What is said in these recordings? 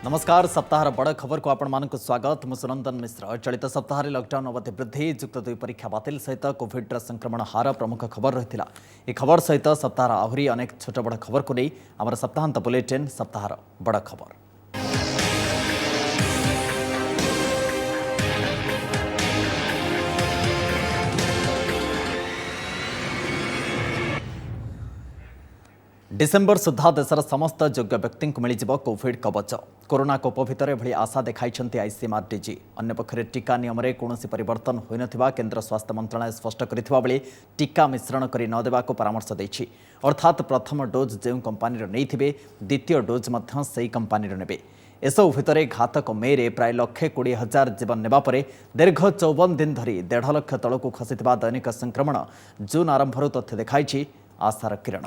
नमस्कार सप्ताह बड़ खबर को आपण मानक स्वागत मु सुनंदन मिश्र। चलित सप्ताह लॉकडाउन अवधि वृद्धि युक्त 2 परीक्षा बातिल सहित कोविड संक्रमण हार प्रमुख खबर रही। यह खबर सहित सप्ताह आहरी अनेक छोट बड़ खबर को नहीं आम सप्ताहांत बुलेटिन सप्ताह बड़ खबर। डिसेम्बर सुधा देशर समस्त योग्य व्यक्ति को मिल कोविड कवच। कोरोना कोप भितर एभली आशा देखाई आईसीएमआर डीजी। अन्यपक्षे टीका नियम में कौन परिवर्तन होइनथिबा केंद्र स्वास्थ्य मंत्रालय स्पष्ट करिथिबा बेले टीका मिश्रण करि न देबाको परामर्श दैछि। अर्थात प्रथम डोज जो कंपानी नैथिबे द्वितीय डोज मध्य सेही कंपानी नेबे। एसबू भितर घातक मे रे प्राय 1,20,000 जीवन नेबा परे दीर्घ 54 दिन धरी 1.5 लाख तलकू खसिथिबा दैनिक संक्रमण जून आरंभर तथ्य देखाई आशार किरण।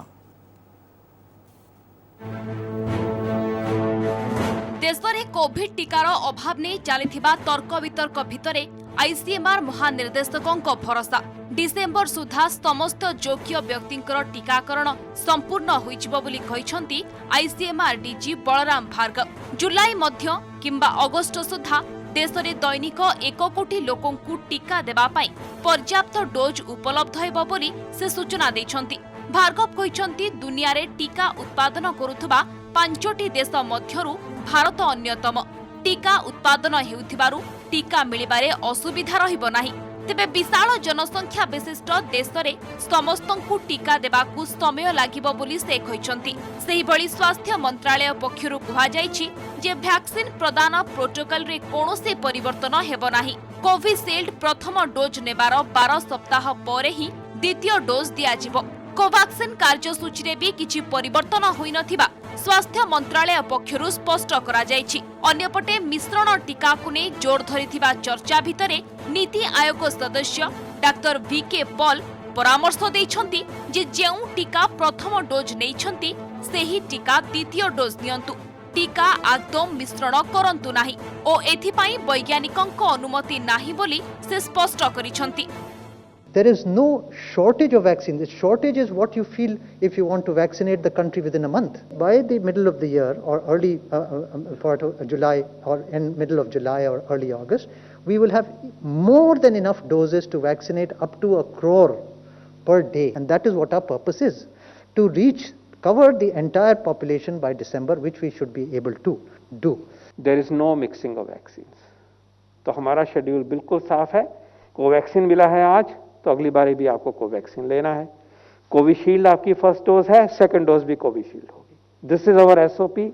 देश में कोविड टीकार अभाव नहीं चलता तर्क वितर्क भितर आईसीएमआर महानिर्देशकों भरोसा डिसेम्बर सुधा समस्त योग्य व्यक्ति टीकाकरण संपूर्ण होती आईसीएमआर डीजी बलराम भार्गव। जुलाई मध्य किंबा अगस्ट सुधा देश में दैनिक 1 कोटी लोकों टीका देवाई पर्याप्त डोज उपलब्ध हेबो बोली से सूचना देछंती। भार्गव कहते दुनिया रे टीका उत्पादन करुथबा 5टी देश मध्यरु भारत अन्यतम। टीका उत्पादन हेउथिबारु टीका मिलिबारे असुविधा रहिबो नाही। तेबे विशाल जनसंख्या विशिष्ट देश रे समस्तंकु टीका देबाकु समय लागिबो बोली से कहछंती। सेही भली स्वास्थ्य मंत्रालय पक्षरु कुहा जायछि जे वैक्सीन प्रदान प्रोटोकॉल रे कोनोसे परिवर्तन हेबो नाही। कोविशील्ड प्रथम डोज नेबार 12 सप्ताह परे ही द्वितीय डोज दियाजिबो। कोवैक्सीन कार्यसूची रे भी किछि परिवर्तन होई नथिबा स्वास्थ्य मंत्रालय पक्षरु स्पष्ट करा जायछि। अन्यपटे मिश्रण टीका को नै जोर धरिथिबा चर्चा भितरे नीति आयोग सदस्य डाक्टर वीके पॉल परामर्श दैछंती जे जेउ टीका प्रथम डोज नैछंती सेही टीका द्वितीय डोज नियंतु। टीका आदम मिश्रण करंतु नाही ओ एथिपाई वैज्ञानिकंक अनुमति नाही बोली से स्पष्ट करिछंती। There is no shortage of vaccines. The shortage is what you feel if you want to vaccinate the country within a month. By the middle of the year or early part of July or in middle of July or early August, we will have more than enough doses to vaccinate up to 1 crore per day. And that is what our purpose is, to cover the entire population by December, which we should be able to do. There is no mixing of vaccines. तो हमारा schedule बिल्कुल साफ है। Covaxin मिला है आज तो अगली बारी भी आपको कोवैक्सीन लेना है। कोविशील्ड आपकी फर्स्ट डोज है, सेकंड डोज भी कोविशील्ड होगी। This is our SOP,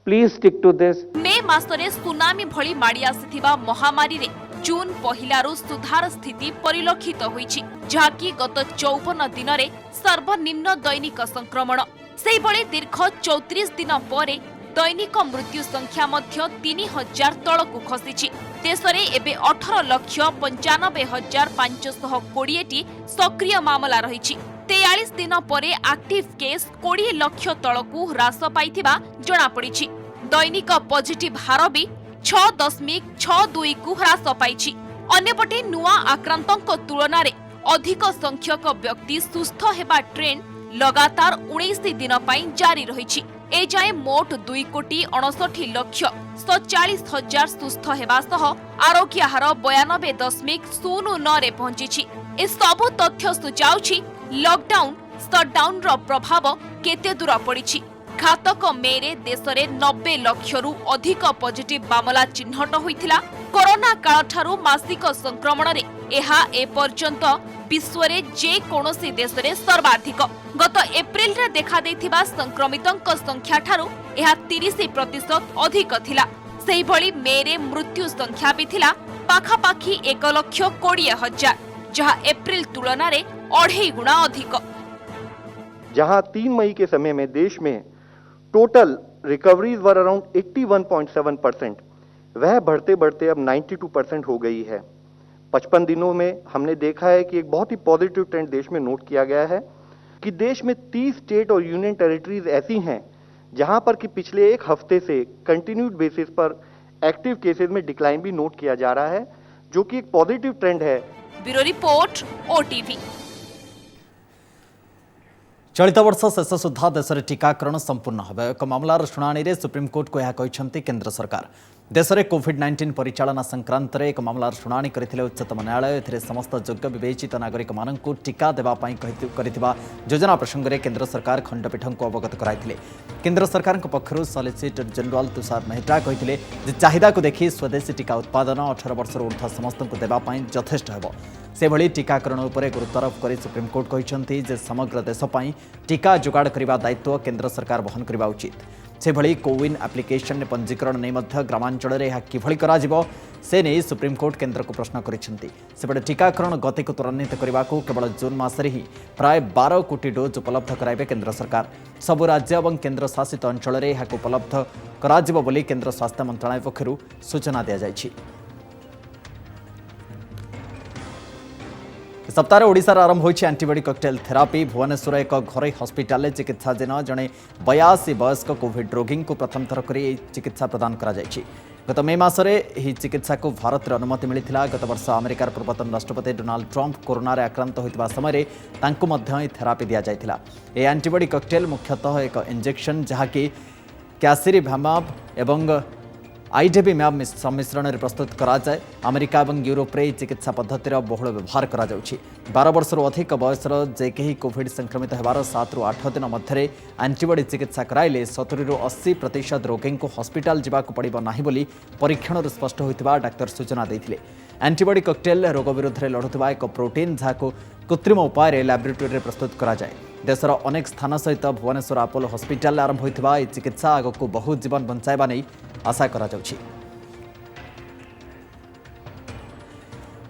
please stick to this. May मासरे सुनामी भली माड़ी आसिथिबा महामारी रे जून पहिलारु सुधार स्थिति परिलक्षित होईछि, जाकी गत 54 दिन रे सर्वनिम्न दैनिक संक्रमण। सेही भली दीर्घ 34 दिन परे दैनिक मृत्यु संख्या मध्य 3000 तळकु खसिछि। देशरे एबे 18,95,520 सक्रिय मामला रहिछि। 43 दिन परे एक्टिव केस 20 लाख तळकु ह्रास पाइथिबा जणा पड़िछि। दैनिक पॉजिटिव हार भी 6.62 कु ह्रास पाइछि। अन्यपटे नुआ आक्रांतक तुलना रे अधिक संख्यक व्यक्ति सुस्थ हेबा ट्रेंड लगातार 19 दिन पई जारी रहिछि। एजाए मोट 2,69,47,000 सुस्थ हेबा सह आरोग्य हार 92.09 रे पहुंची। ए सबु तथ्य सुचाउछि लॉकडाउन शटडाउन रो प्रभाव केते दूर पड़िछि। घातक मे रे देश रे 90 लाखरु अधिक पॉजिटिव मामला चिन्हट होइथिला। कोरोना काल ठारू मासिक संक्रमण रे एहा ए पर्यंत विश्व रे जे कोनोसी देश रे सर्वाधिक। गत एप्रिल रे देखा देथिबा संक्रमितंक संख्या ठारू एहा 30% अधिक थिला। सेही भली मे रे मृत्यु संख्या भी थिला पाखापाखी 1,20,000, जहां एप्रिल तुलना रे 2.5 गुणा अधिक। जहां 3 मई के समय में देश में टोटल रिकवरीज वर अराउंड 81.7%, वह बढ़ते बढ़ते अब 92% हो गई है। 55 दिनों में हमने देखा है कि एक बहुत ही पॉजिटिव ट्रेंड देश में नोट किया गया है कि देश में 30 स्टेट और यूनियन टेरिटरीज ऐसी हैं जहां पर कि पिछले एक हफ्ते से कंटिन्यूड बेसिस पर एक्टिव केसेस में डिक्लाइन भी नोट किया जा रहा है, जो कि एक पॉजिटिव ट्रेंड है। Bureau report, OTV. चलित वर्ष शेष सुधा देश में टीकाकरण संपूर्ण हो एक मामलार शुणाणी में सुप्रीमकोर्ट को यह कहते केंद्र सरकार देश में कोविड-19 परिचालना संक्रांत में एक मामलार शुणाणी करथिले उच्चतम न्यायालय एथिरे समस्त योग्य विवेचित नागरिक माननकु टीका देवाई करिथिबा योजना प्रसंग में केंद्र सरकार खंडपीठ को अवगत कराइथिले। केंद्र सरकार पक्षर सॉलिसिटर जनरल तुषार मेहता कहते चाहिदा को देखि स्वदेशी टीका उत्पादन 18 वर्ष ऊर्ध्व समस्त को देवाई यथेष्ट हेब। से भली टीकाकरण उपरे गुरुत्वारोप कर सुप्रीमकोर्ट कहते जे समग्र देश पई टीका जोगाड़ करने दायित्व केंद्र सरकार वहन करने उचित। से भली कोविन एप्लिकेशन पंजीकरण नहीं ग्रामांचल में यह किभली करा जिवो से नहीं सुप्रीमकोर्ट केंद्र को प्रश्न करिसेंती। सेपटे टीकाकरण गति को त्वरान्वित करने को केवल जून मासरे ही प्राय 12 कोटी डोज उपलब्ध कराइबे केंद्र सरकार। सबु राज्य और केंद्र शासित अंचल में यह उपलब्ध करा जिवो बोली केंद्र स्वास्थ्य मंत्रालय पक्षरु सूचना दिया जायछि। सप्ताह ओडिशार आरंभ होइछि एंटीबॉडी कॉकटेल थेरापी। भुवनेश्वर एक घरोई हस्पिटाल चिकित्साधीन जड़े 82 वयस्क कोविड रोगी को प्रथम थर कर चिकित्सा प्रदान करा जायछि। गत मे मासरे ही चिकित्सा को भारत में अनुमति मिलिथिला। गत वर्ष अमेरिकार पूर्वतन राष्ट्रपति डोनाल्ड ट्रंप कोरोना आक्रांत होइतिबा समय तांकु मध्य थेरापी दिया जायथिला। ए एंटीबॉडी कॉकटेल मुख्यतः एक इंजेक्शन जहाँकि कैसिरिभैमाब एवं आईडेविमैब सम्मिश्रण में प्रस्तुत कराए। अमेरिका और यूरोप में चिकित्सा पद्धतिर बहुल व्यवहार करा जाउछि। 12 वर्ष अधिक बयसर जे केही कोविड संक्रमित होवार 7 ରୁ 8 दिन मध्य एंटीबॉडी चिकित्सा कराइले 70 ରୁ 80% रोगी को हस्पिटाल जावाक पड़िबो नाही बोली परीक्षण स्पष्ट होइतिबा डाक्तर सूचना देथिले। एंटीबॉडी कॉकटेल रोग विरुद्ध में लड़ुवा एक प्रोटीन जहां कृत्रिम उपाय लैबोरेटरी प्रस्तुत कराए। देशर अनेक स्थान सहित भुवनेश्वर अपोलो हस्पिटाल आरंभ होइतिबा ए चिकित्सा आगक बहुत जीवन बंचाइबा नहीं आशा करा जाउछि।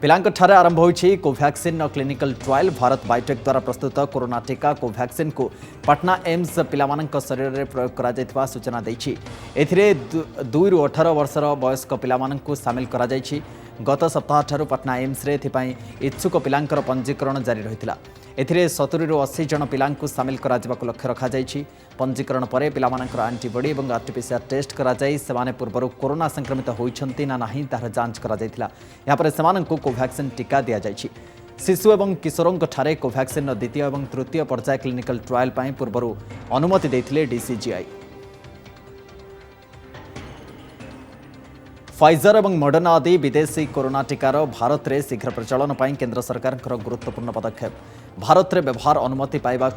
पिलांक आरंभ होइछि Covaxin clinical trial. Bharat Biotech द्वारा प्रस्तुत कोरोना टीका कोवैक्सिन को पटना एम्स पिलामानंक शरीर में प्रयोग करा जायतिबा सूचना दैछि। एथिरे 2 ରୁ 18 वर्षर वयस्क पिलामानंकु शामिल करा जायछि। गत सप्ताह ठारू पटना एम्स रे एथिपाई इच्छुक पिलांकर पंजीकरण जारी रहितिला। एथिरे 70 ରୁ 80 जन पिलांकु शामिल करा जिबाकु लक्ष्य रखा जायछि। पंजीकरण परे पिलामानंकर एंटीबॉडी और आरटीपीसीआर टेस्ट करा जाय सेमाने पूर्वरु कोरोना संक्रमित होइछन्ति ना नाही तार जांच करा जायतिला। यहाँ पर सेमानंकु कोवैक्सिन टीका दिया जायछि। शिशु एवं किशोरंक ठारे कोवैक्सिन द्वितीय और तृतीय पर्याय क्लिनिकल ट्रायल पाई पूर्वरु अनुमति देथिले डीसीजीआई। फाइजर और मॉडर्ना आदि विदेशी कोरोना टीकार भारत में शीघ्र प्रचलन पर केंद्र सरकार गुरुत्वपूर्ण पदक्षेप। भारत में व्यवहार अनुमति पाइबा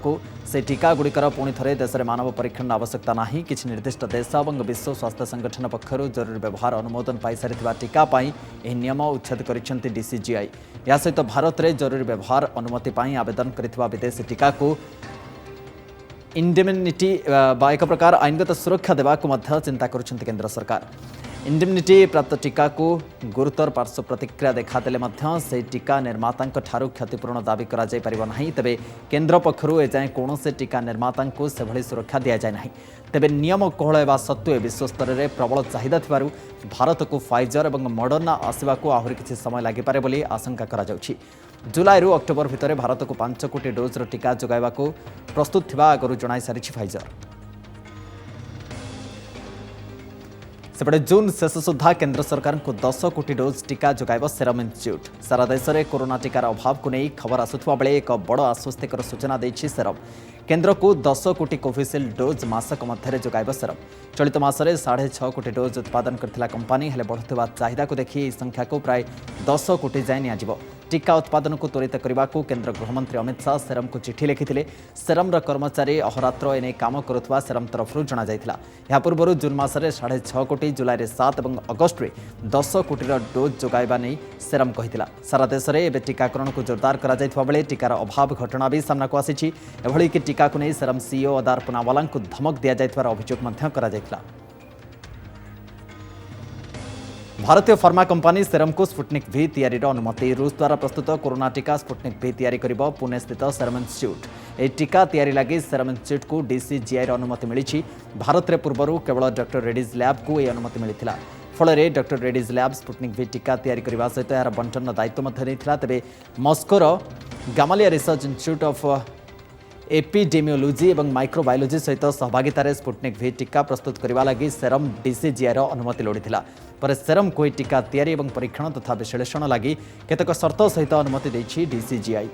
से टीका गुड़िकर पुणी थे देश में मानव परीक्षण आवश्यकता नहीं। किसी निर्दिष्ट देश और विश्व स्वास्थ्य संगठन पक्षर जरूरी व्यवहार अनुमोदन पाई सारी टीका यह नियम उच्छेद कर डीसीजीआई। या सहित भारत में जरूरी व्यवहार अनुमति पाई आवेदन कर विदेशी टीका को इंडेमनिटी एक प्रकार आईनगत सुरक्षा देवाक चिंता कर केंद्र सरकार। इंडेमनिटी प्राप्त टीका को गुरुतर पार्श्व प्रतिक्रिया देखादेले से टीका निर्माता ठारू क्षतिपूरण दाबी करा जाय परिबो नाही। तेबे केंद्र पक्षरु एजाए कौनसे टीका निर्माता को सेभली सुरक्षा दिया जाय नाही। तेबे नियम कोहल हेबा सत्वे विश्व स्तर में प्रबल चाहिदा थिबारु भारत को फाइजर और मॉडर्ना आसवाकू आहुरी किछि समय लागिपारे बोली आशंका करा जाउछि। जुलाई ରୁ अक्टोबर भितर भारत को 5 कोटी डोजर टीका जोगाइबाकू प्रस्तुत थिबा आगरु जणाई सारिछि फाइजर। सेपटे जून शेष सुधा केंद्र सरकार को 10 कोटी डोज टीका जोगाइब सेरम इन्स्टिट्यूट। सारा देश में कोरोना टीकार अभाव को नहीं खबर आसुवा बेले एक बड़ आश्वस्तिकर सूचना देछि सेरम। केंद्र को 10 कोटी कोविशील्ड डोज मासक मध्य जोगाइब सेरम। चलित मासरे 6.5 कोटी डोज उत्पादन करथिला कंपनी हेले बढ़ुवा चाहिदा को देखि एही संख्या को प्राय 10 कोटी जाय नियाजिबो। टीका उत्पादन को त्वरित करने को केंद्र गृहमंत्री अमित शाह सेरम को चिठी लिखिथिले। सेरम कर्मचारी अहोरात्र एने काम करुवा सेरम तरफ जना जाइथिला। या पूर्व जून मासरे 6.5 कोटी, जुलाई 7 और अगस्ट में 10 कोटीर डोज जोगाइबा नहीं सेरम कहिथिला। सारा देश में एबे टीकाकरण को जोरदार करा जाइथिबा बेले टीकार अभाव घटना भी सामना को आसीछि। एभली कि टीका को नहीं सेरम सीईओ अदार पुनावाला को धमक दिया जाइथिबार अभियोग मध्य करा जाइथिला। भारतीय फार्मा कंपनी सेरम को स्पुटनिक V तैयारी अनुमति। रूस द्वारा प्रस्तुत कोरोना टीका स्पुटनिक V तैयारी करिबो पुणे स्थित सेरम इन्स्टिट्यूट। यह टीका तैयारी लगी सेरम इन्स्टिट्यूट को डीसीजीआई अनुमति मिली। भारत में पूर्व केवल डॉक्टर रेड्डीज लैब को यह अनुमति मिलता। फल doctor Reddy's lab Sputnik V टीका तैयारी करने सहित यार बंटन दायित्व नहीं। तेज मस्कोर Gamaleya research institute of epidemiology और माइक्रोबायोलॉजी सहित सहभागितार स्पुटनिक V टीका प्रस्तुत करने लगी सेरम डीसीजीआई अनुमति लोड़ीला। पर सेरम को टीका तैयारी और परीक्षण तथा विश्लेषण लगी केतक शर्त सहित अनुमति देछि डीसीजीआई।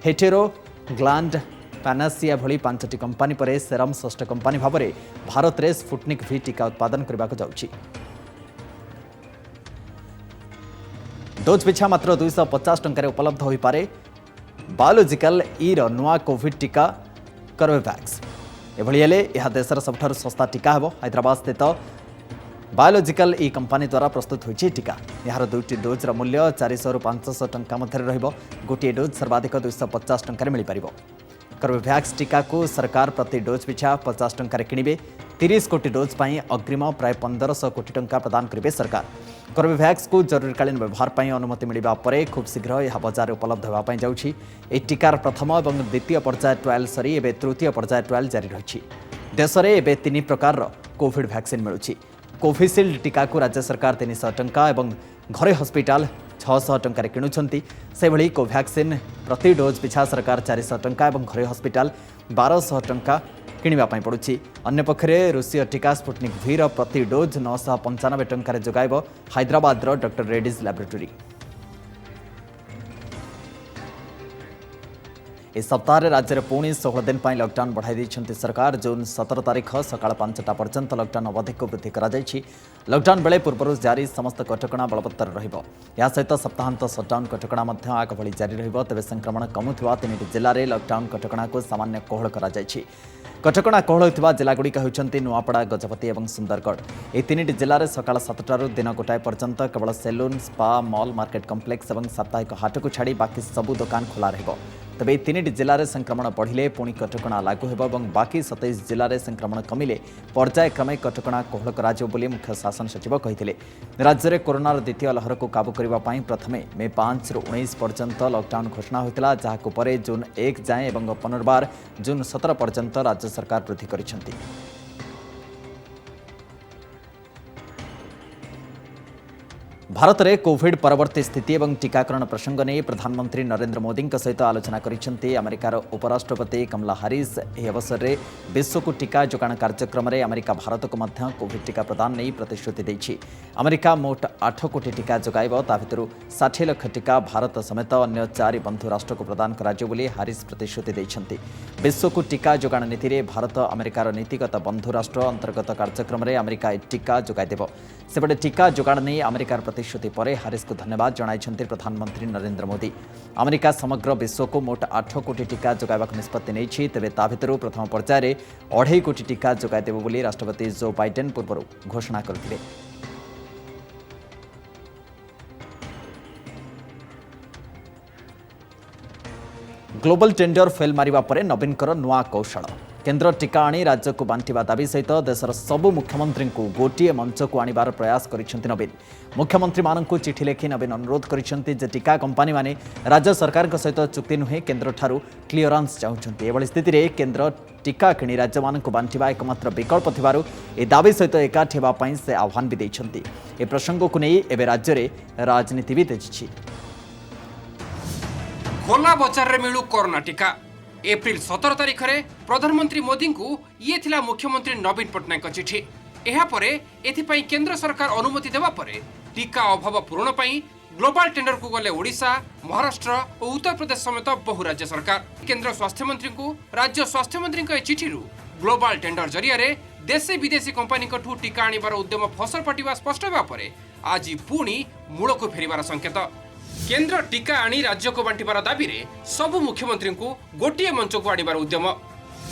हेटेरो ग्लैंड पैनासिया भली 5टी कंपानी पर सेरम षष्ठ कंपानी भाव में भारत में स्पुटनिक V टीका उत्पादन करने जाउछि। डोज पिछा मात्र 250 टंकार उपलब्ध हो पारे बायोलॉजिकल ई नुआ कोविड टीका कर्बेवैक्स। एभली हेले यह देशर सबठारु सस्ता टीका हेबो। हैदराबाद स्थित बायोलॉजिकल ई कंपानी द्वारा प्रस्तुत होइछि टीका। यार 2टी डोजर मूल्य 400 रु 500 टंका मध्य रहिबो। गोटे डोज सर्वाधिक 250 टंकार मिल पारिबो। कर्बेवैक्स टीका को सरकार प्रति डोज पिछा 50 टंकार किनिबे। 30 कोटी डोज पर अग्रिम प्राय 1500 कोटी टंका प्रदान करेंगे सरकार। कर्बेवैक्स को जरूरीकालीन व्यवहार पर अनुमति मिलवा पर खूब शीघ्र यह बजार उपलब्ध होगा जाउछि। ए टीकार प्रथम और द्वितीय पर्याय ट्रायल सरी एवं तृतीय पर्याय ट्रायल जारी रही। देश में एवं 3 प्रकार कोविड वैक्सीन मिलूछि। कोविशील्ड टीका को राज्य सरकार 300 टंका और घरे हस्पिटाल 600 टंकार किणुछंती। से भली कोवैक्सीन प्रति डोज पिछा सरकार 400 टंका और घरे हस्पिटाल 1200 टंका किणवा पड़ुछि। अन्य पक्षरे रूसीय टीका स्पुटनिक V प्रति डोज 995 टंकार जोगाइब हैदराबाद डॉक्टर रेड्डीज लैबोरेटरी। इस सप्ताह राज्य में पुणी 16 दिन पर लॉकडाउन बढ़ाई दी सरकार। जून 17 तारीख सकाळ 5टा पर्यंत लॉकडाउन अवधि को वृद्धि करा। लॉकडाउन बेले पूर्व जारी समस्त कटकणा बलवत्तर रहिबो। या सहित सप्ताहांत सटडाउन कटकणा मध्य आग भली जारी रहिबो। तेबे संक्रमण कमुवा 3टी जिले में लॉकडाउन कटकणा को सामान्य कोहल करा जायछि। कटकणा कोहल होइतिबा जिलागुड़िक होउछन्ति नुआपड़ा, गजपति और सुंदरगढ़। ए 3टी जिले में सकाळ 7टारू दिन गोटाए पर्यंत केवल salon, spa, mall, market complex और साप्ताहिक हाट को छाड़ी बाकी सबू दुकान खोला रहिबो। तेबे 3टी जिले में संक्रमण बढ़िले पुणी कटकणा लागू हेबो और बाकी 27 जिले में संक्रमण कमिले पर्यायक्रमे कटकणा कोहल कराजिबो बोली मुख्य शासन सचिव कहिथिले। राज्य में कोरोनार द्वितीय लहर को काबू करबा पई प्रथमे मे 5 रु 19 पर्यंत लॉकडाउन घोषणा होइतिला, जाहाको परे जून 1 जाए और पुनर्बार जून 17 पर्यंत राज्य सरकार वृद्धि करिसेंति। भारत में कोविड परवर्ती स्थिति और टीकाकरण प्रसंग नहीं प्रधानमंत्री नरेंद्र मोदी सहित आलोचना करिसेंति। अमेरिकार उपराष्ट्रपति कमला हारिस यह अवसर में विश्व को टीका जोगाण कार्यक्रम में अमेरिका भारत को मध्य कोविड टीका प्रदान नहीं प्रतिश्रुति देछि। अमेरिका मोट 8 कोटी टीका जोगाइब। ता भितरु 60 लाख टीका भारत समेत अन्य 4 बंधु राष्ट्र को प्रदान कराजिबो बोली हारिस प्रतिश्रुति देछन्ति। विश्व को टीका जोगाण नीति में भारत अमेरिकार नीतिगत बंधु राष्ट्र अंतर्गत कार्यक्रम में अमेरिका टीका जोगाइदेब। सेपटे टीका जोगाण नहीं अमेरिकार प्रतिश्रुति पर हारिस को धन्यवाद जणाइछन्ति प्रधानमंत्री नरेंद्र मोदी। अमेरिका समग्र विश्व को मोट 8 कोटी टीका जोगाइबाक निष्पत्ति नेछि। तेबे ता भितरु प्रथम पर्याय 2.5 कोटी टीका जोगाइदेब बोली राष्ट्रपति जो बाइडेन पूर्व घोषणा करथिले। ग्लोबल टेंडर फेल मारिबा परे नवीनकर नुआ कौशल। केंद्र टीका आनी राज्य को बांटिबा दाबी सहित देशर सबु मुख्यमंत्री को गोटे मंच को आनिबार प्रयास करिसेंति नवीन। मुख्यमंत्री माननकु चिठी लेखि नवीन अनुरोध करिसेंति जे टीका कंपनी माने राज्य सरकार सहित चुक्ति नुहे केंद्र ठारू क्लियरेंस चाहुछंति। एभली स्थिति रे केंद्र टीका किणी राज्य माननकु बांटिबा एकमात्र विकल्प थिबारु ए दाबी सहित एकाठी हेबा पई से आह्वान भी दैछंति। ए प्रसंग को नहीं एबे राज्य रे राजनीति भी तेजिछि। खोला बजार रे मिलू कोरोना टीका। एप्रिल 17 तारीख रे प्रधानमंत्री मोदी को ये थिला मुख्यमंत्री नवीन पट्टनायक चिठी। एहा परे एथिपाई केंद्र सरकार अनुमति देवा परे टीका अभाव पूरण पई ग्लोबल टेंडर को गले ओडिशा, महाराष्ट्र और उत्तर प्रदेश समेत बहु राज्य सरकार। केंद्र स्वास्थ्य मंत्री को राज्य स्वास्थ्य मंत्री के चिठी रु ग्लोबल टेंडर जरिया रे देशी विदेशी कंपनी ठू टीका आनिबार उद्यम फसल पाटिबा स्पष्ट हेबा परे आज पुणी मूल को फेरिबार संकेत। केंद्र टीका आनी राज्य को बांटिबार दाबी रे सबु मुख्यमंत्री को गोटे मंच को आनिबार उद्यम।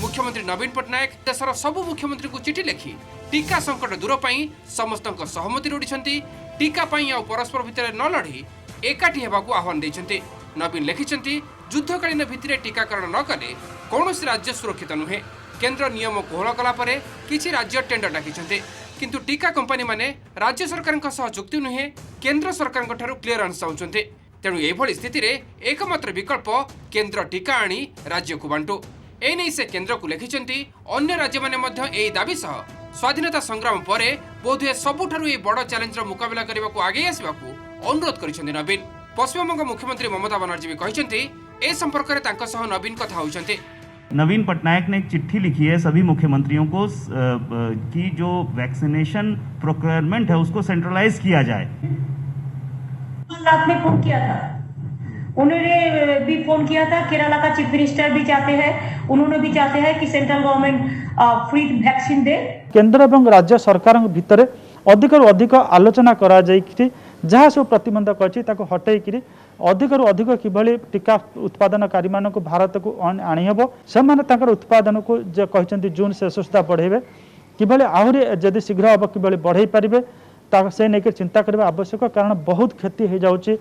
मुख्यमंत्री नवीन पट्टनायक देशर सबु मुख्यमंत्री को चिठी लेखि टीका संकट दूर पई समस्तक सहमति लोडिछंती। टीका पई आ परस्पर भितर न लड़ी एकाठी हेबाकू आह्वान दैछंती। नवीन लिखिछंती युद्धकालीन भित्तिरे टीकाकरण न कले कौनसी राज्य सुरक्षित नुहे। केंद्र नियम कोहल कला परे किछि राज्य टेंडर डाकिछंती, किंतु टीका कंपनी माने राज्य सरकार सह चुक्ति नुहे केंद्र सरकार ठारू क्लियरेंस चाहुछंती। तेणु एभली स्थिति रे एकमात्र विकल्प केंद्र टीका आनी राज्य को बांटू। एने से केंद्र को लिखिछंती। अन्य राज्य माने मध्य एई दाबी सह स्वाधीनता संग्राम परे बोधुए सबुठारू ए बड़ चैलेंजर मुकाबला करने को आगे आसबाकू अनुरोध करिसेंती नवीन। पश्चिमबंग मुख्यमंत्री ममता बनर्जी भी कहिसेंती ए संपर्क में तांको सह नवीन कथा होइछंती। नवीन पटनायक ने एक चिट्ठी लिखी है सभी मुख्यमंत्रियों को कि जो वैक्सीनेशन प्रोक्योरमेंट है उसको सेंट्रलाइज किया जाए। आपने फोन किया था उन्होंने भी फोन किया था। केरला का चीफ मिनिस्टर भी चाहते हैं, उन्होंने भी चाहते हैं कि सेंट्रल गवर्नमेंट फ्री वैक्सीन दे। केंद्र एवं राज्य सरकार भितर अधिकरू अधिक आलोचना करा जाई जहाँ सब प्रतिबंधक अच्छी हटैकि अधिकरू अधिक किभली टीका उत्पादनकारी मान भारत को आणीहब से उत्पादन को कहते जून शेष सुधा बढ़ेबे किभली आहरी जदि शीघ्र हम किभली बढ़ई पारे से नहीं चिंता करबा आवश्यक कारण बहुत क्षति हो जाउची।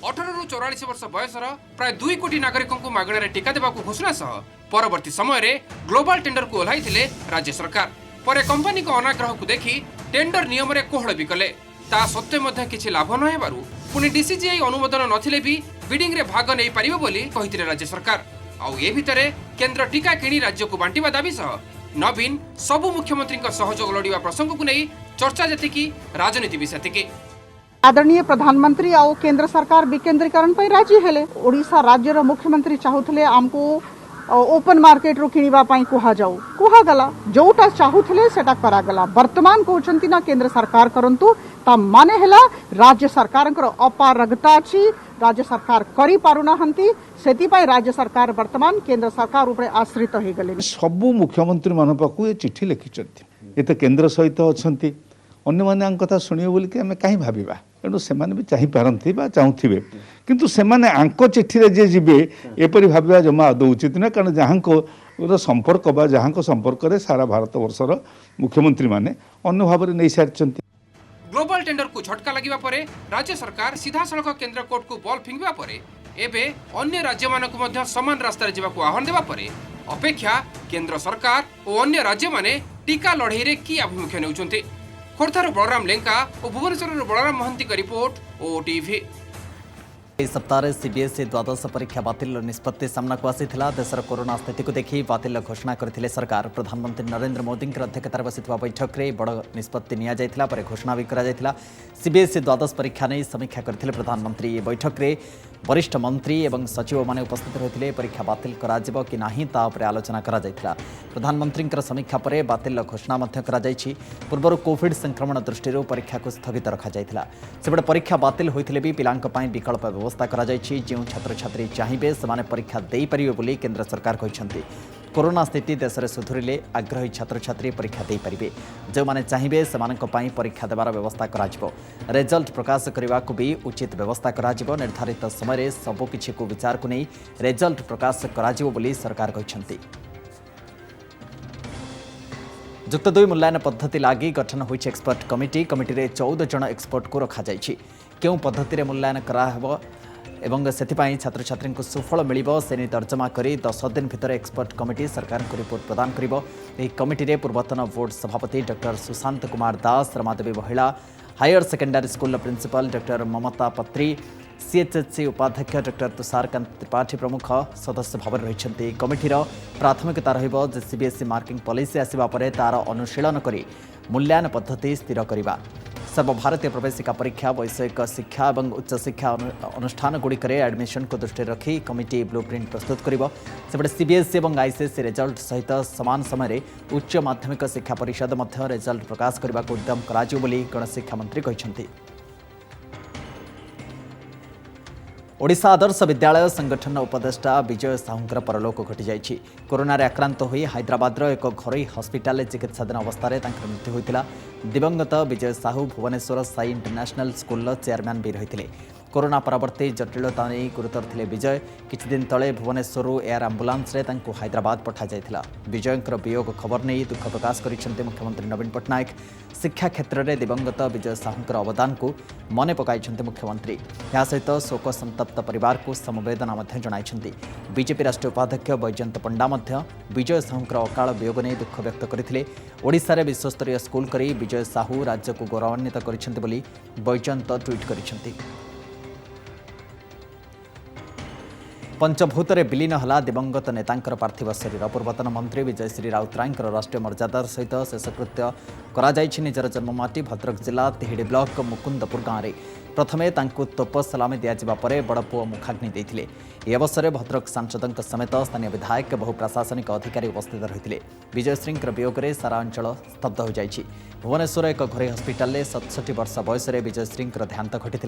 18 ରୁ 44 वर्ष बयसर प्राय 2 कोटी नागरिकों मागणारे टीका देवाक घोषणा सह परवर्ती समय रे ग्लोबल टेंडर को ओह्लाइथिले राज्य सरकार। परे कंपनी को अनाग्रह को देखि टेंडर नियम रे कोहळ भी कले। ता सत्वे मध्य किछि लाभ न हेबारु पुनी डीसीजीआई अनुमोदन नथिले भी बिडिंग रे भाग नै परिबो बोली कहिथिले राज्य सरकार। आउ ए भितरे केंद्र टीका किणी राज्य को बांटिबा दाबी सह नवीन सबु मुख्यमंत्री सहयोग लड़िबा प्रसंग को नहीं चर्चा जतिकी राजनीति भी सेतिकी। आदरणीय प्रधानमंत्री आउ केंद्र सरकार विकेंद्रीकरण पर राजी हेले। ओडिशा राज्यर मुख्यमंत्री चाहूले आमको ओपन मार्केट रू किनिबा पई कुहा जाऊ कुहा गला जोटा चाहूले सेटा करा गला। वर्तमान कहउछंती ना केंद्र सरकार करंतु ता माने हेला राज्य सरकारଙ୍କର अपारगता अछि, राज्य सरकार करि पारुनाहंती सेति पई राज्य सरकार वर्तमान केंद्र सरकार ऊपर आश्रित हो गले। सबु मुख्यमंत्री मान पाखु ये चिट्ठी लिखिछंती ए तो केंद्र सहित अछंती अन्य माने कथा शुणिबे बोली कि आमे काहे भाबिबा तेणु सेमाने भी चाहि पारंती बा चाहुथिबे किंतु सेमाने आंक चिट्ठी रे जे जिबे एपरि भाबिबा जमा आदौ उचित न कारण जहांको संपर्क बा जहांको संपर्क रे सारा भारत वर्षर मुख्यमंत्री माने अन्य भाबरे नै सारचंती। ग्लोबल टेंडर को झटका लगिबा परे राज्य सरकार सीधा सड़क केंद्र कोर्ट को बॉल फिंगिबा परे एबे अन्य राज्य मानक मध्य समान रास्ता रे जिबाको आह्वान देबा परे अपेक्षा केंद्र सरकार और अन्य राज्य माने टीका लड़ाई रे की अभिमुख्य नेउचंती। खोर्धार बलराम लेंका और भुवनेश्वर बलराम महंती का रिपोर्ट ओटीवी। इस सप्ताह सीबीएसई द्वादश परीक्षा बातिल निष्पत्ति सामनाକୁ ଆସିଥିଲା। देशर कोरोना स्थिति को देखि बातिल घोषणा करथिले सरकार। प्रधानमंत्री नरेंद्र मोदी अध्यक्षतार बसिଥିବା बैठक में बड़ निष्पत्ति निया जायथिला पर घोषणा भी करा जायथिला। सीबीएसई द्वादश परीक्षा नहीं समीक्षा करथिले प्रधानमंत्री। ये बैठक में वरिष्ठ मंत्री एवं सचिव माने उपस्थित रहिथिले। परीक्षा बातिल करा जिवो कि नाही ता उपरे आलोचना करा जायथिला। प्रधानमंत्री समीक्षा पर बातिल घोषणा मध्य करा जायछि। पूर्व कोविड संक्रमण दृष्टि परीक्षा को स्थगित रखा जायथिला। सेबडे परीक्षा बातिल होइथिले भी पिलांक पई विकल्प व्यवस्था करा जायछि। जो छात्र छात्री चाहिए से परीक्षा दे पारिबे बोली केंद्र सरकार कहछन्ती। कोरोना स्थिति देश में सुधुरिले आग्रही छात्र छात्री परीक्षा दे पारिबे। जो माने चाहिए से परीक्षा देवार व्यवस्था कराजिबो। रिजल्ट प्रकाश करने को भी उचित व्यवस्था कराजिबो। निर्धारित समय सबकिछि को विचार को नहीं रिजल्ट प्रकाश कराजिबो बोली सरकार कहछन्ती। जुक्त 2 मूल्यांकन पद्धति लागी गठन होइछि एक्सपर्ट कमिटी। कमिटी रे 14 जन एक्सपर्ट को रखा जाइछि। केउ पद्धति रे मूल्यांकन कराहबो एवं सेथिपाई छात्र छात्री को सुफल मिलिबो से तर्जमा करी 10 दिन भितर एक्सपर्ट कमिटी सरकार को रिपोर्ट प्रदान करिबो। एही कमिटी रे पूर्वतन बोर्ड सभापति डॉक्टर सुशांत कुमार दास, रमादेवी महिला higher secondary school principal doctor Mamata Patri, CHSC उपाध्यक्ष डॉक्टर तुषारकांत त्रिपाठी प्रमुख सदस्य भाव रही। कमिटीर प्राथमिकता रहिबो जे सीबीएसई मार्किंग पॉलिसी आसिबा परे तार अनुशीलन करी मूल्यांकन पद्धति स्थिर करिबा। सर्वभारतीय प्रवेशिका परीक्षा, वैषयिक शिक्षा और उच्च शिक्षा अनुष्ठान गुड़िक एडमिशन को दृष्टि रखी कमिटी ब्लूप्रिंट प्रस्तुत करिबो। सेबडे सीबीएसई और आईसीएसई रिजल्ट सहित समान समय उच्च माध्यमिक शिक्षा परिषद मध्य रिजल्ट प्रकाश करने को उद्यम कराजिबो बोली गणशिक्षा मंत्री कहछन्ती। ओडिशा आदर्श विद्यालय संगठन उपदेष्टा विजय साहूंकर परलोक घटी जाइछि। कोरोना रे आक्रांत होई हैदराबाद एक घरोई हस्पिटाल चिकित्साधीन अवस्था मृत्यु होइतिला। दिवंगत Vijay Sahu Bhubaneswar Sai international school chairman भी रही। कोरोना परवर्ती जटिलता नहीं गुरुतर थे विजय। किछि दिन तले भुवनेश्वर एयर आंबुलांस रे तांको हैदराबाद पठा जायथिला। विजयंकर वियोग खबर नहीं दुख प्रकाश करिसेंते मुख्यमंत्री नवीन पट्टनायक। शिक्षा क्षेत्र में दिवंगत विजय साहूंकर अवदान को मने पकाइछन्ते मुख्यमंत्री। या सहित शोक संतप्त परिवार को समवेदना मध्य जणाइछन्ती। बीजेपी राष्ट्रीय उपाध्यक्ष बैजयंत पंडा मध्य विजय साहूंकर अकाल वियोग नहीं दुख व्यक्त करथिले। ओडिशा रे विश्वस्तरीय स्कूल करी विजय साहू राज्य को गौरवान्वित करिसेंते बोली बैजयंत ट्वीट करिसेंती। पंचभूत विलीन हला दिवंगत नेतांकर पार्थिव शरीर। पूर्वतन मंत्री विजयश्री राउतरायंकर राष्ट्रीय मर्यादा सहित शेषकृत्य निजर जन्ममाटी भद्रक जिला तिहिडी ब्लॉक मुकुंदपुर गाँव में प्रथमे तांकु तोप सलामी दिया परे बड़ पुओ मुखाग्नि देथिले। ए अवसर में भद्रक सांसदों समेत स्थानीय विधायक बहु प्रशासनिक अधिकारी उपस्थित रही। विजयश्री वियोग में सारा अंचल स्तब्ध हो जाइछि। भुवनेश्वर एक घरोई हस्पिटाल 67 वर्ष बयस विजयश्री देहांत घटी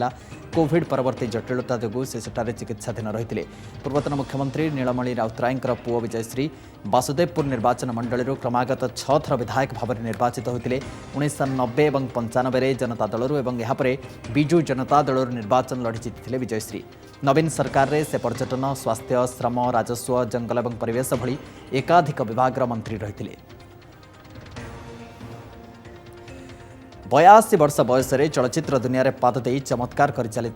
कोविड परवर्ती जटिलता जो से सेठारे चिकित्साधीन रही। पूर्वतन मुख्यमंत्री नीलमणि राउतराय पुओ विजयश्री वासुदेवपुर निर्वाचन मंडल क्रमागत 6 थर विधायक भाव में निर्वाचित होते। 1990 और 95 जनता दलरू और यापर विजु जनता दलर निर्वाचन लड़ी जीति विजयश्री। नवीन सरकार रे से पर्यटन स्वास्थ्य श्रम राजस्व जंगल और परिवेश भली एकाधिक विभाग मंत्री रही। 82 वर्ष बयस चलचित्र दुनिया रे पाद दे चमत्कार कर चली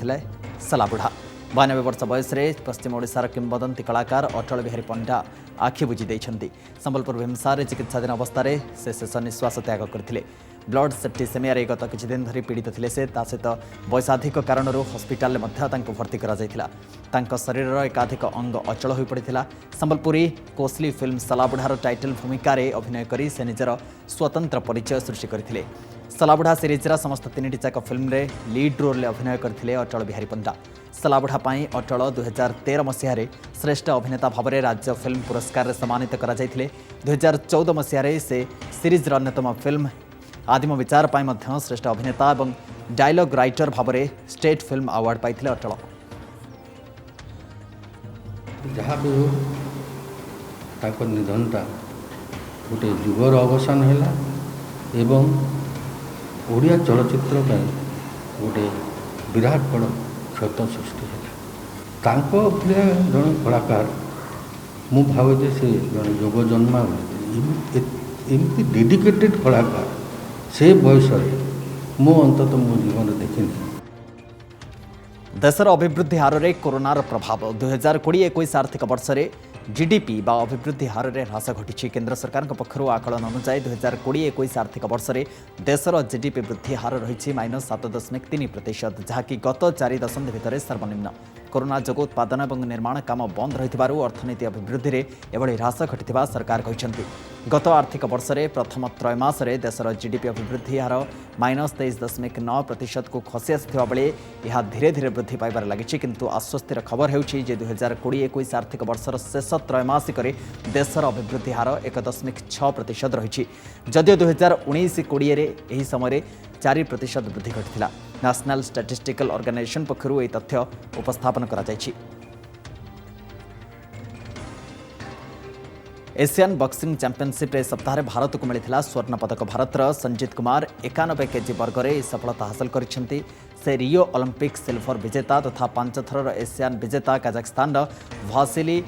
सलाबुढ़ा। 92 वर्ष बयस पश्चिम ओडिशार किंवदंती कलाकार अटल बिहारी पंडा आखि बुझी देइछन्ति। संबलपुर भीमसार चिकित्साधीन अवस्था से शेष निश्वास त्याग करथिले। ब्लड सेप्टिसेमिया गत किछि दिन धरी पीड़ित थिले से ता सहित वैसाधिक कारणरू हस्पिटाल भर्ती करा जायथिला। तांको शरीरर एकाधिक अंग अचल हो पड़िथिला। संबलपुरी कोसली फिल्म सलाबुढ़ार टाइटल भूमिका रे अभिनय करी से निजर स्वतंत्र परिचय सृष्टि करथिले। सलाबुढ़ा सीरीजर समस्त 3टी जाक फिल्म रे लीड रोल अभिनय करथिले अटल बिहारी पंडा। सलाबुढ़ा पाई अटल 2013 मसीह श्रेष्ठ अभिनेता भाव में राज्य फिल्म पुरस्कार सम्मानित करा जायथिले। 2014 मसीह से सीरीजर अन्यतम फिल्म आदिम विचार पाई मध्य श्रेष्ठ अभिनेता और डायलॉग राइटर भाव में स्टेट फिल्म अवार्ड पाइथिले अटल। जहाँ भी हो ताको निधनता गोटे जुगर अवसान है एवं ओडिया चलचित्र गोटे विराट बड़ क्षत सृष्टि है। तांको भलिया जन कलाकार मु भावे से जन जोग जन्मा एमती डेडिकेटेड कलाकार से बयस मु अंततः मो जीवन देखिनी। देशर अभिवृद्धि हार में कोरोनार प्रभाव 2020-21 आर्थिक वर्ष में जीडीपी बा अभिवृद्धि हार में ह्रास घटी। केंद्र सरकार पक्षर आकलन अनुसार 2020-21 आर्थिक वर्ष में देशर जीडीपी वृद्धि हार रही -7.3%, जहाँकि गत 4 दशंधि भितर सर्वनिम्न। कोरोना जोग उत्पादन और निर्माण काम बंद रही अर्थनीति अभिवृद्धि में एभली ह्रास घटी सरकार कहते। गत आर्थिक वर्ष में प्रथम त्रैमास देशर जीडीपी अभिवृद्धि हार -23.9% को खसी आसाबा बेले यह धीरे धीरे वृद्धि पाइबार लगी। किंतु आश्वस्तिर खबर है 2020-21 आर्थिक वर्षर शेष त्रैमासिक देशर अभिवृद्धि हार 1.6% रही। जदियो 2019-20 यह समय 4% वृद्धि घटी। नेशनल स्टैटिस्टिकल ऑर्गेनाइजेशन पक्षर यह तथ्य उपस्थापन करा जायछि। एशियन बॉक्सिंग चैंपियनशिप सप्ताह भारत को मिलता स्वर्ण पदक। भारतर संजीत कुमार 91 केजी वर्ग में सफलता हासिल करछन्ति। से रियो ओलंपिक सिल्वर विजेता तथा 5 थर एशियान विजेता काजाख्स्तान वासिली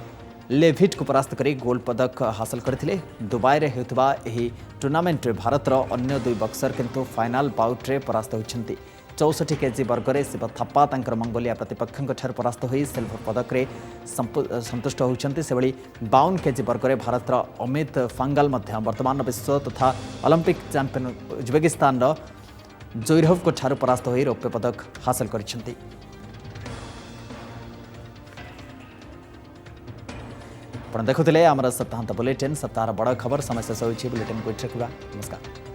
लेभिट को परास्त कर गोल्ड पदक हासिल करथिले। दुबई रे हेउतबा एही टूर्नामेंट रे भारतर अन्य 2 बक्सर किंतु फाइनाल बाउट रे परास्त होइछन्ति। 64 केजी वर्ग में शिव थाप्पा तांकर मंगोलिया प्रतिपक्ष परास्त हो सिल्वर पदक रे संतुष्ट होइछन्ति। से भली 52 केजी वर्ग में भारतर अमित फांगल वर्तमान विश्व तथा ओलंपिक चैंपियन उज्बेकिस्तान जोइरोव को परास्त हो रौप्य पदक हासिल करछन्ति। देखुले आमर सप्ताहांत बुलेटिन। सप्ताह बड़ खबर समय शेष होइछि। बुलेटिन को रखिबा। नमस्कार।